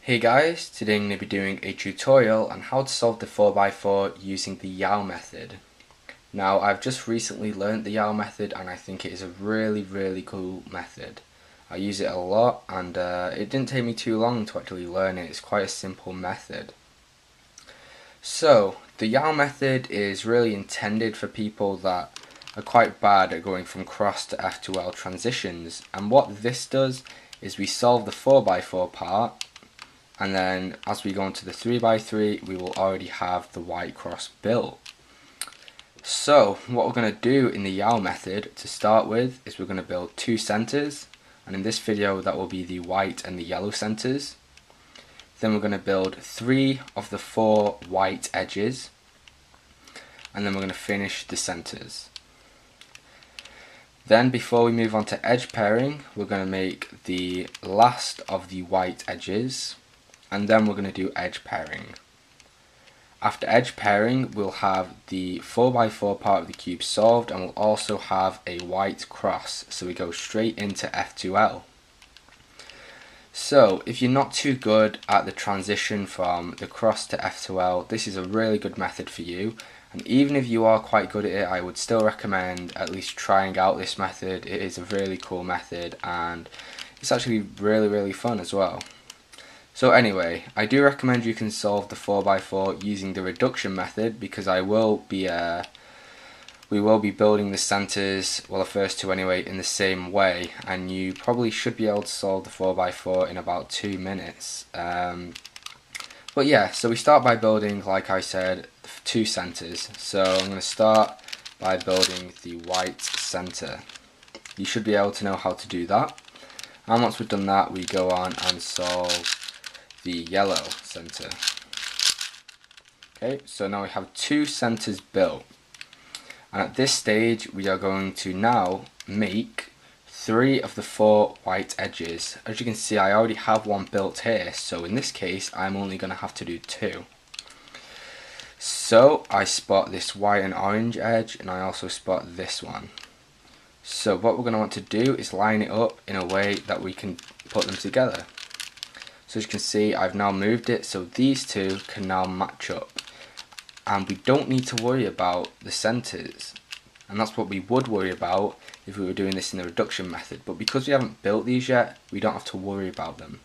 Hey guys, today I'm going to be doing a tutorial on how to solve the 4x4 using the Yao method. Now I've just recently learned the Yao method and I think it is a really cool method. I use it a lot and it didn't take me too long to actually learn it. It's quite a simple method. So the Yao method is really intended for people that are quite bad at going from cross to F2L transitions, and what this does is we solve the 4x4 part, and then as we go into the 3x3 we will already have the white cross built. So what we're going to do in the Yao method to start with is we're going to build two centers, and in this video that will be the white and the yellow centers. Then we're going to build 3 of the 4 white edges, and then we're going to finish the centers. Then before we move on to edge pairing, we're going to make the last of the white edges, and then we're going to do edge pairing. After edge pairing, we'll have the 4x4 part of the cube solved, and we'll also have a white cross, so we go straight into F2L. So if you're not too good at the transition from the cross to F2L, this is a really good method for you. And even if you are quite good at it, I would still recommend at least trying out this method. It is a really cool method and it's actually really fun as well. So anyway, I do recommend you can solve the 4x4 using the reduction method, because we will be building the centers, well the first two anyway, in the same way, and you probably should be able to solve the 4x4 in about 2 minutes. But yeah, so we start by building, like I said, 2 centers. So I'm going to start by building the white center. You should be able to know how to do that. And once we've done that, we go on and solve the yellow center. Okay, so now we have 2 centers built. And at this stage, we are going to now make 3 of the 4 white edges. As you can see, I already have one built here, so in this case, I'm only going to have to do 2. So I spot this white and orange edge, and I also spot this one. So what we're going to want to do is line it up in a way that we can put them together. So as you can see, I've now moved it so these two can now match up. And we don't need to worry about the centers, and that's what we would worry about if we were doing this in the reduction method, but because we haven't built these yet, we don't have to worry about them.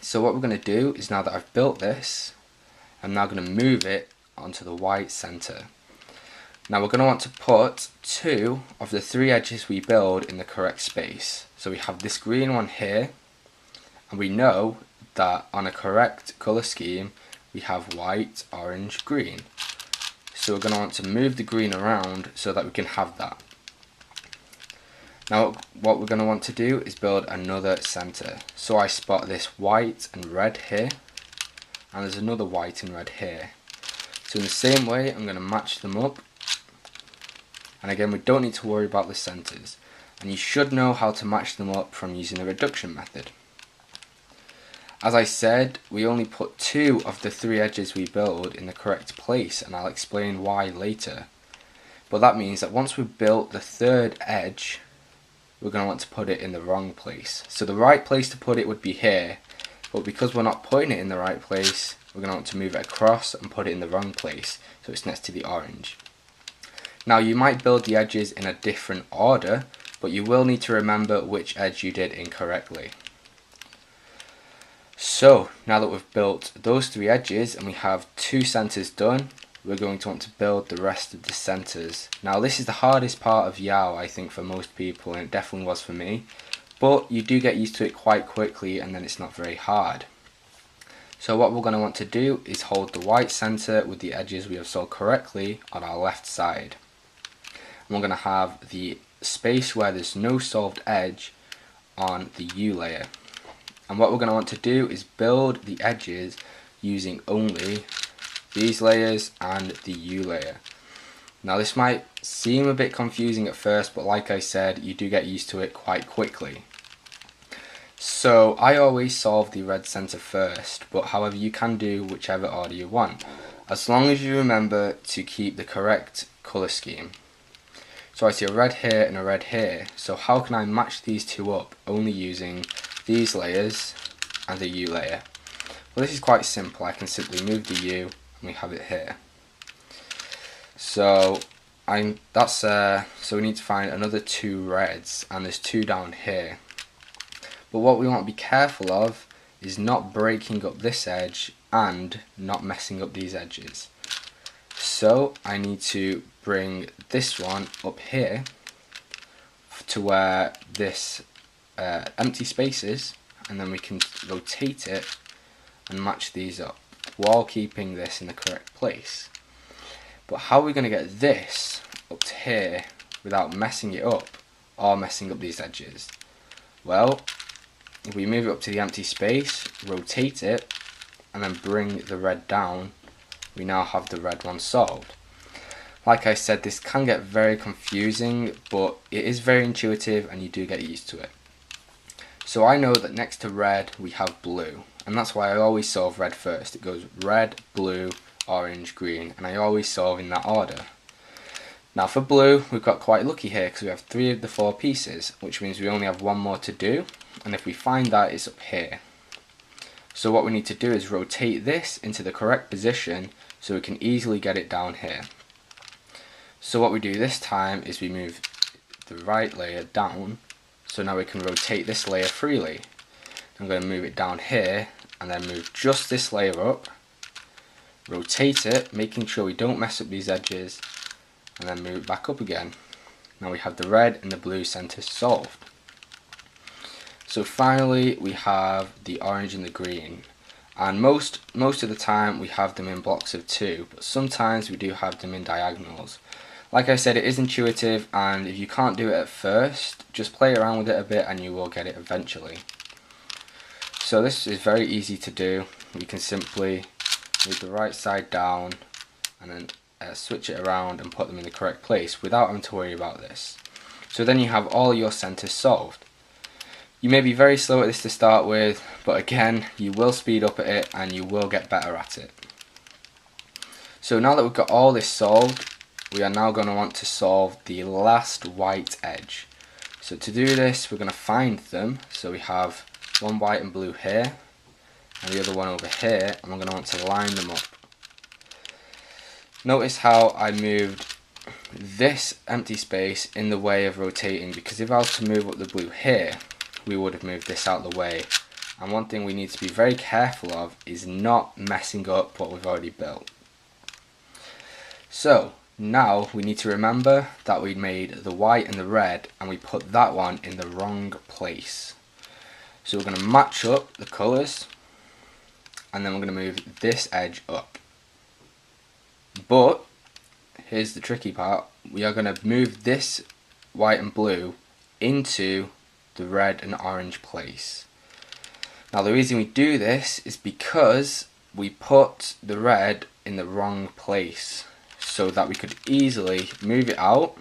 So what we're going to do is, now that I've built this, I'm now going to move it onto the white center. Now we're going to want to put 2 of the 3 edges we build in the correct space. So we have this green one here, and we know that on a correct color scheme we have white, orange, green. So we're going to want to move the green around so that we can have that. Now what we're going to want to do is build another center. So I spot this white and red here, and there's another white and red here. So in the same way, I'm going to match them up. And again, we don't need to worry about the centers. And you should know how to match them up from using the reduction method. As I said, we only put 2 of the 3 edges we build in the correct place, and I'll explain why later. But that means that once we've built the 3rd edge, we're going to want to put it in the wrong place. So the right place to put it would be here, but because we're not putting it in the right place, we're going to want to move it across and put it in the wrong place, so it's next to the orange. Now you might build the edges in a different order, but you will need to remember which edge you did incorrectly. So now that we've built those 3 edges and we have 2 centers done, we're going to want to build the rest of the centers. Now this is the hardest part of Yao, I think, for most people, and it definitely was for me, but you do get used to it quite quickly and then it's not very hard. So what we're going to want to do is hold the white center with the edges we have solved correctly on our left side. And we're going to have the space where there's no solved edge on the U layer. And what we're going to want to do is build the edges using only these layers and the U layer. Now this might seem a bit confusing at first, but like I said, you do get used to it quite quickly. So I always solve the red center first, but however you can do whichever order you want, as long as you remember to keep the correct color scheme. So I see a red here and a red here, so how can I match these two up? Only using these layers and the U layer. Well, this is quite simple. I can simply move the U and we have it here. So so we need to find another 2 reds, and there's 2 down here. But what we want to be careful of is not breaking up this edge and not messing up these edges. So I need to bring this one up here to where this empty space is, and then we can rotate it and match these up while keeping this in the correct place. But how are we going to get this up to here without messing it up or messing up these edges? Well, if we move it up to the empty space, rotate it, and then bring the red down, we now have the red one solved. Like I said, this can get very confusing, but it is very intuitive and you do get used to it. So I know that next to red we have blue, and that's why I always solve red first. It goes red, blue, orange, green, and I always solve in that order. Now for blue, we've got quite lucky here because we have 3 of the 4 pieces, which means we only have 1 more to do, and if we find that, it's up here. So what we need to do is rotate this into the correct position so we can easily get it down here. So what we do this time is we move the right layer down, so now we can rotate this layer freely. I'm going to move it down here and then move just this layer up, rotate it, making sure we don't mess up these edges, and then move it back up again. Now we have the red and the blue centers solved. So finally we have the orange and the green, and most of the time we have them in blocks of 2, but sometimes we do have them in diagonals. Like I said, it is intuitive, and if you can't do it at first, just play around with it a bit and you will get it eventually. So this is very easy to do. We can simply move the right side down and then switch it around and put them in the correct place without having to worry about this. So then you have all your centers solved. You may be very slow at this to start with, but again, you will speed up at it and you will get better at it. So now that we've got all this solved, we are now going to want to solve the last white edge. So to do this, we're going to find them. So we have 1 white and blue here, and the other one over here, and we're going to want to line them up. Notice how I moved this empty space in the way of rotating, because if I was to move up the blue here, we would have moved this out of the way. And one thing we need to be very careful of is not messing up what we've already built. So now we need to remember that we made the white and the red and we put that one in the wrong place. So we're going to match up the colours, and then we're going to move this edge up. But here's the tricky part, we are going to move this white and blue into the red and orange place. Now the reason we do this is because we put the red in the wrong place, so that we could easily move it out,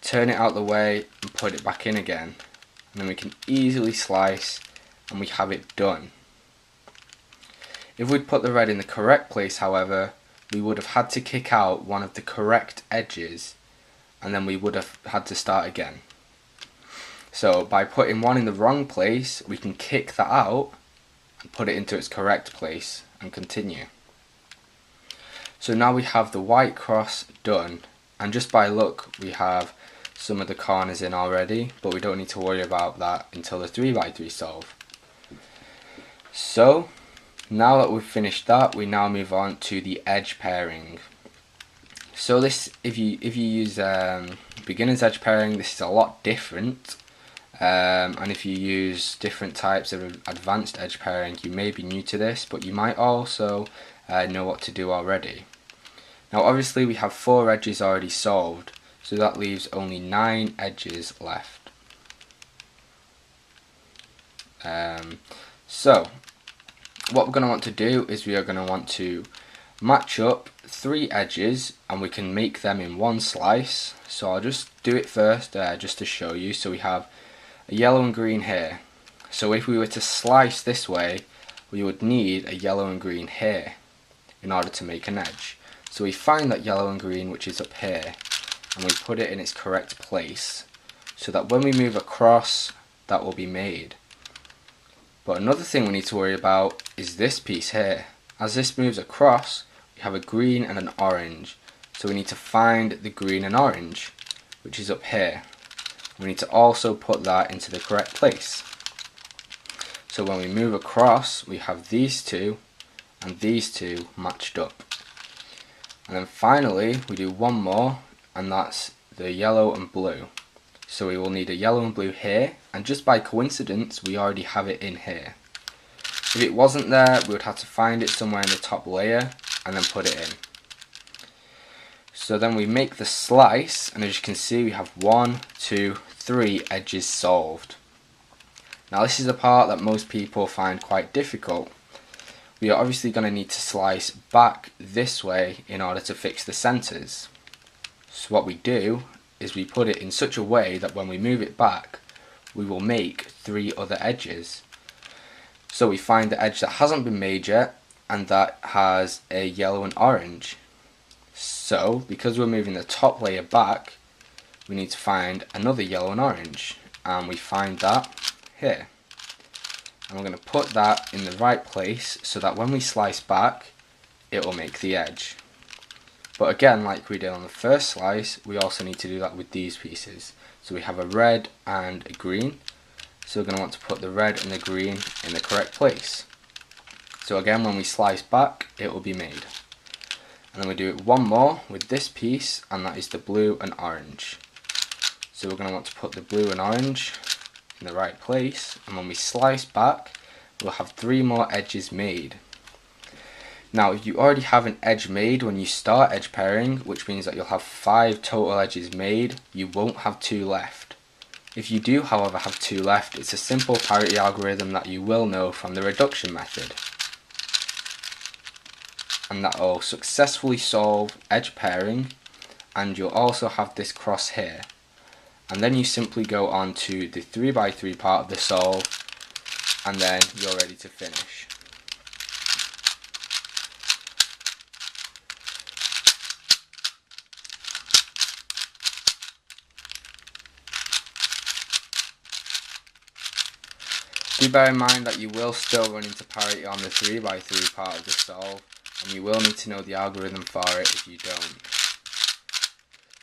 turn it out the way and put it back in again, and then we can easily slice and we have it done. If we'd put the red in the correct place, however, we would have had to kick out one of the correct edges, and then we would have had to start again. So by putting one in the wrong place, we can kick that out and put it into its correct place and continue. So now we have the white cross done, and just by luck we have some of the corners in already, but we don't need to worry about that until the 3x3 solve. So now that we've finished that, we now move on to the edge pairing. So this, if you use beginner's edge pairing, this is a lot different. And if you use different types of advanced edge pairing, you may be new to this, but you might also know what to do already. Now obviously we have 4 edges already solved, so that leaves only 9 edges left. So what we're going to want to do is we are going to want to match up 3 edges, and we can make them in one slice. So I'll just do it first just to show you. So we have a yellow and green here. So if we were to slice this way, we would need a yellow and green here in order to make an edge. So we find that yellow and green, which is up here, and we put it in its correct place so that when we move across, that will be made. But another thing we need to worry about is this piece here. As this moves across, we have a green and an orange. So we need to find the green and orange, which is up here. We need to also put that into the correct place. So when we move across, we have these two and these two matched up. And then finally, we do one more, and that's the yellow and blue. So we will need a yellow and blue here, and just by coincidence, we already have it in here. If it wasn't there, we would have to find it somewhere in the top layer and then put it in. So then we make the slice, and as you can see, we have 1, 2, 3 edges solved. Now this is the part that most people find quite difficult. We are obviously going to need to slice back this way in order to fix the centers. So what we do is we put it in such a way that when we move it back, we will make 3 other edges. So we find the edge that hasn't been made yet, and that has a yellow and orange. So because we're moving the top layer back, we need to find another yellow and orange, and we find that here. And we're going to put that in the right place so that when we slice back, it will make the edge. But again, like we did on the first slice, we also need to do that with these pieces. So we have a red and a green. So we're going to want to put the red and the green in the correct place. So again, when we slice back, it will be made. And then we do it one more with this piece, and that is the blue and orange. So we're going to want to put the blue and orange in the right place, and when we slice back, we'll have 3 more edges made. Now if you already have an edge made when you start edge pairing, which means that you'll have 5 total edges made, you won't have 2 left. If you do however have 2 left, it's a simple parity algorithm that you will know from the reduction method, and that will successfully solve edge pairing, and you'll also have this cross here. And then you simply go on to the 3x3 part of the solve, and then you're ready to finish. Do bear in mind that you will still run into parity on the 3x3 part of the solve, and you will need to know the algorithm for it if you don't.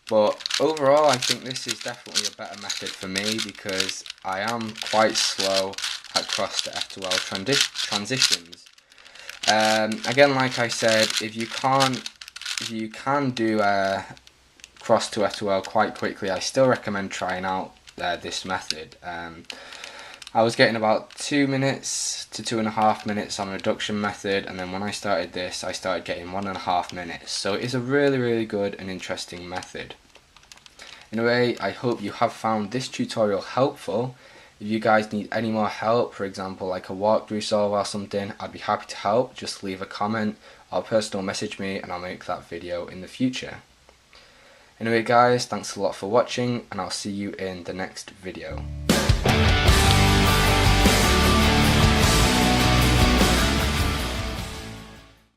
But overall, I think this is definitely a better method for me because I am quite slow at cross to F2L transitions. Again, like I said, if you can do cross to F2L quite quickly, I still recommend trying out this method. I was getting about 2 minutes to 2.5 minutes on reduction method, and then when I started this, I started getting 1.5 minutes. So it is a really good and interesting method. Anyway, I hope you have found this tutorial helpful. If you guys need any more help, for example like a walkthrough solve or something, I'd be happy to help. Just leave a comment or personal message me and I'll make that video in the future. Anyway guys, thanks a lot for watching, and I'll see you in the next video.